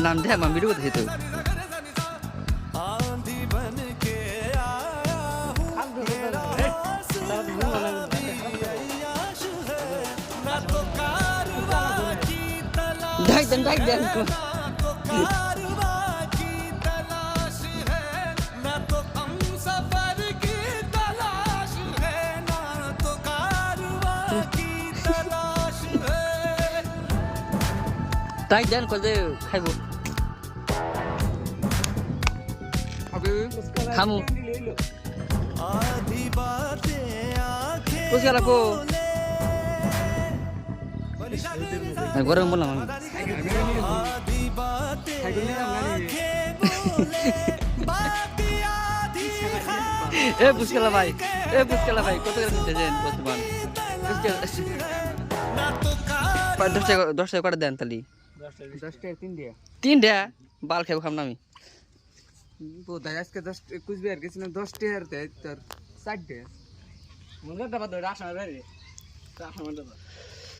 नाम दे हम वीडियो थे तो ढाई देन को ढाई देन को दे खाइबो खामु कुछ करा को गरम बोला ए पुष्कला भाई কত করে দিতেছেন বর্তমান পুষ্কলা 10 টাকা করে দেন তালি 10 টাকা 3 টাকা বাল খাইব খাম না আমি বোধহয় আজকে 10 21 বের গেছিল 10 টাকার দেয় তোর 60 টাকা মনে দাবা দড় আসা রে আসা মনে দাবা